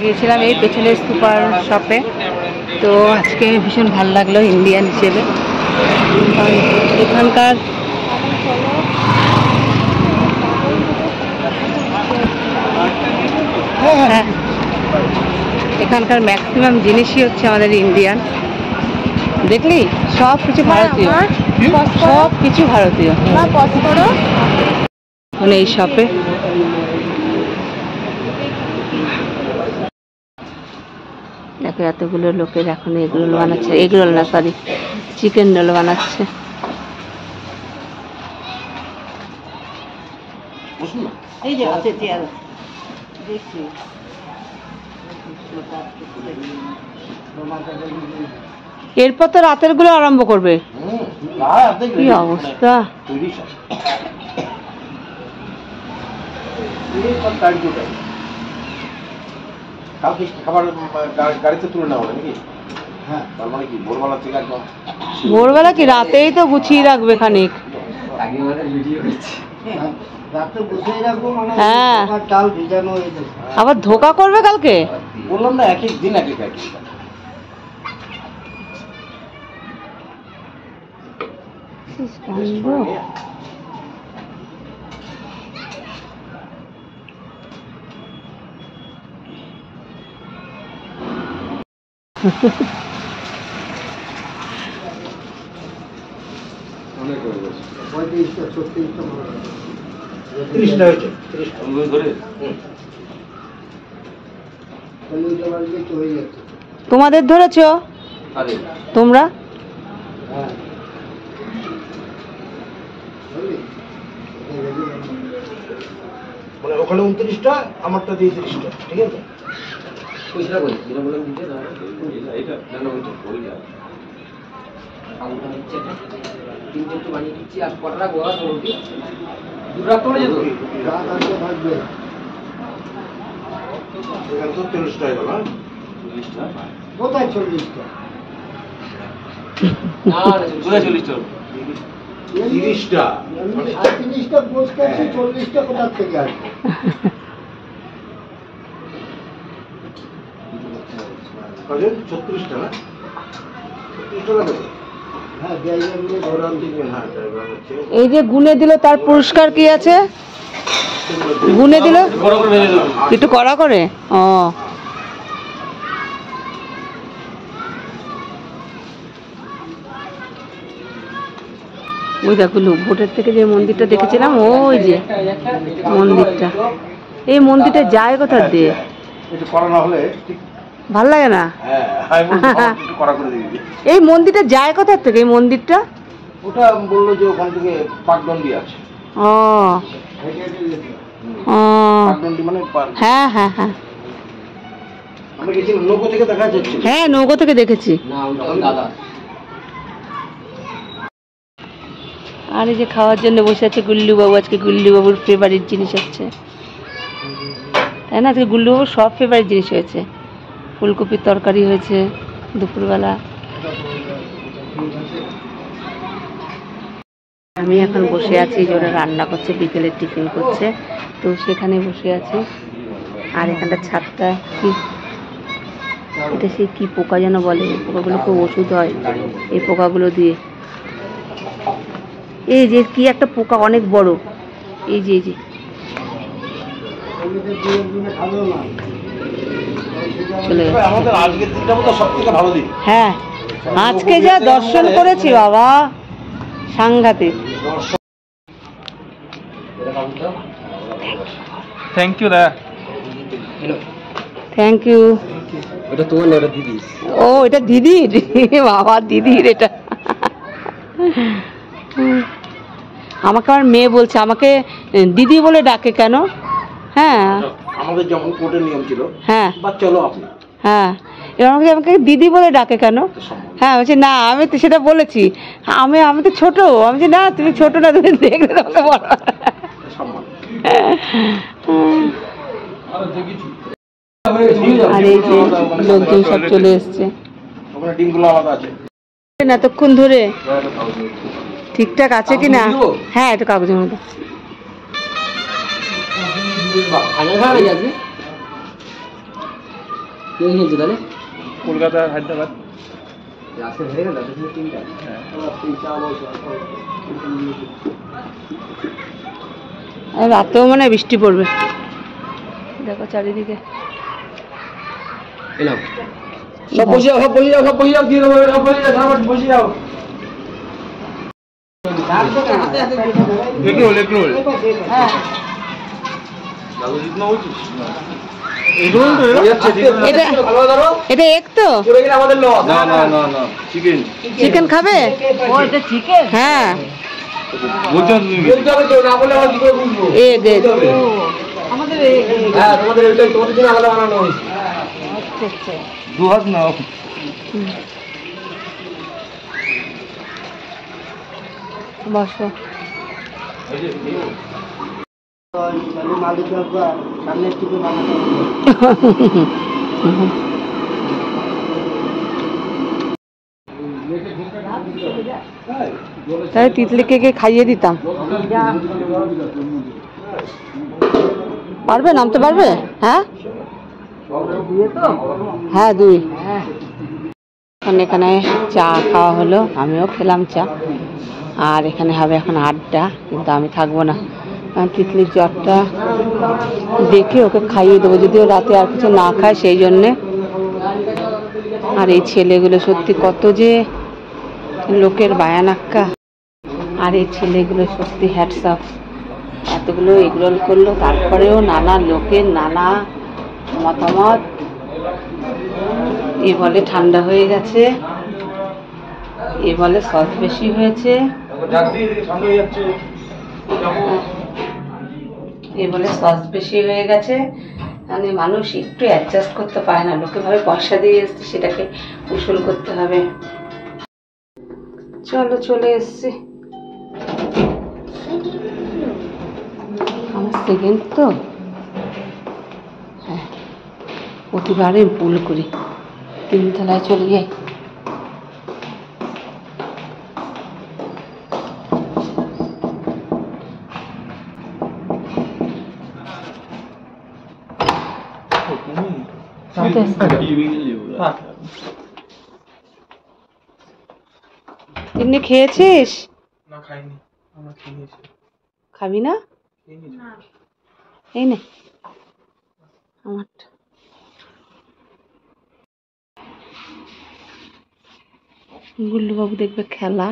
গিয়েছিলাম এই পেছনের সুপার শপে। তো আজকে ভীষণ ভালো লাগলো ইন্ডিয়ান হিসেবে। এখানকার হ্যাঁ এখানকার ম্যাক্সিমাম জিনিসই হচ্ছে আমাদের ইন্ডিয়ান। দেখলি সব কিছু ভারতীয়, সব কিছু ভারতীয় মানে এই শপে। দেখো এতগুলো লোকের এখন এগ রোল বানাচ্ছে, এগ রোল না সরি চিকেন রোল বানাচ্ছে। এই যে আছে চেয়ার দেখছি। এরপর তো রাতের গুলো আরম্ভ করবে। কি অবস্থা! ভোরবেলা কি রাতেই তো গুছিয়ে রাখবে খানিক। হ্যাঁ আবার ধোকা করবে কালকে। বললাম না এক এক দিন এক এক। তোমাদের ধরেছ তোমরা? মানে ওখানে 29টা, আমারটা দিয়ে 30টা, ঠিক আছে? কোথায় 40টা? 30টা 30টা পোস্ট করছি, 40টা কোথা থেকে আসবে? কত? 36টা না? 36টা লাগবে। হ্যাঁ জায়গা নিয়ে ঘোরান দিবেন। হ্যাঁ এই যে গুনে দিল, তার পুরস্কার কি আছে? গুনে দিল একটু কড়া করে। ও ওই দেখো ভোটের থেকে যে মন্দিরটা দেখেছিলাম, ওই যে মন্দিরটা, এই মন্দিরটা যায় কোথা দিয়ে? ভাল লাগে না এই মন্দিরটা যায় কোথা থেকে? এই মন্দিরটা ওটা বললো যে ওখান থেকে পাকদন্ডি আছে। ও হ্যাঁ হ্যাঁ হ্যাঁ হ্যাঁ নৌকো থেকে দেখেছি। আর এই যে খাওয়ার জন্য বসে আছে গুল্লু বাবু। আজকে গুল্লু বাবুর ফেভারিট জিনিস হচ্ছে, তাই না? আজকে গুল্লু বাবুর সব ফেভারিট জিনিস হয়েছে। ফুলকপির তরকারি হয়েছে দুপুরবেলা। আমি এখন বসে আছি, যে ওরা রান্না করছে, বিকেলের টিফিন করছে, তো সেখানে বসে আছি। আর এখানটা ছাদটা কি, এটা সে কি পোকা যেন বলে, পোকাগুলো খুব ওষুধ হয় এই পোকাগুলো দিয়ে। এই যে কি একটা পোকা অনেক বড়, এই যে এই যে চলে গেছে। হ্যাঁ আজকে যা দর্শন করেছি বাবা, সাংঘাতিক। থ্যাংক ইউ দা। Thank you. এটা তোমার না, এটা দিদি। ও এটা দিদির? বাবা দিদির এটা। আমাকে আমার মেয়ে বলছে আমাকে দিদি বলে ডাকে কেন? হ্যাঁ আমাদের যখন কোর্টের নিয়ম ছিল, হ্যাঁ বা চলো আপনি, হ্যাঁ এবার আমাকে আমাকে দিদি বলে ডাকে কেন? হ্যাঁ বলছি না, আমি তো সেটা বলেছি, আমি তো ছোট। আমি বলছি না তুমি ছোট না, তুমি দেখলে তোমাকে বড়। আর এই যে লোকজন সব চলে এসছে এতক্ষণ ধরে। ঠিকঠাক আছে কিনা? হ্যাঁ একটু কাগজের মতো। কে খেলছে তাহলে? কলকাতা হায়দ্রাবাদ। আজকে হেরে গেল টিমটা। রাতেও মনে হয় বৃষ্টি পড়বে, দেখো চারিদিকে। এলাম সব বসে যাও, সব বসে যাও, সব বসে যাও, দিয়ে দেবো, সব বসে যাও, সব বসে যাও। Egg roll, egg roll. হ্যাঁ দাদু জিতনা বলছিস? এটা এক তো না না না না, চিকেন। চিকেন খাবে? ও এটা চিকেন, হ্যাঁ বলছো তুমি? এগ এগ আমাদের হ্যাঁ তোমাদের ওইটাই তোমাদের জন্য আলাদা বানানো হয়েছে। আচ্ছা আচ্ছা। দু হাত নাও। বসো। তাহলে তিতলিকে খাইয়ে দিতাম। পারবে, নামতে পারবে? হ্যাঁ হ্যাঁ 2। এখানে চা খাওয়া হলো, আমিও খেলাম চা। আর এখানে হবে এখন আড্ডা, কিন্তু আমি থাকবো না, কারণ তিতলির জ্বরটা দেখে ওকে খাইয়ে দেবো, যদিও রাতে আর কিছু না খায় সেই জন্যে। আর এই ছেলেগুলো সত্যি কত যে লোকের বায়ানাক্কা, আর এই ছেলেগুলো সত্যি হ্যাটসঅপ। এতগুলো এগরোল করলো, তারপরেও নানা লোকের নানা মতামত। এ বলে ঠান্ডা হয়ে গেছে, এ বলে সস বেশি হয়েছে, এ বলে সস বেশি হয়ে গেছে। মানে মানুষ একটু অ্যাডজাস্ট করতে পারে না, লোকে ভাবে পয়সা দিয়ে এসছে, সেটাকে উসুল করতে হবে। চলো চলে এসছি, আমার সেকেন্ড তো। হ্যাঁ প্রতিবারে ভুল করি, 3 তলায় চলে যাই। এমনি খেয়েছিস? না খাইনি, আমরা খেয়ে নিয়েছি। খাবি না? এই নে আমারটা। গুল্লুবাবু দেখবে খেলা।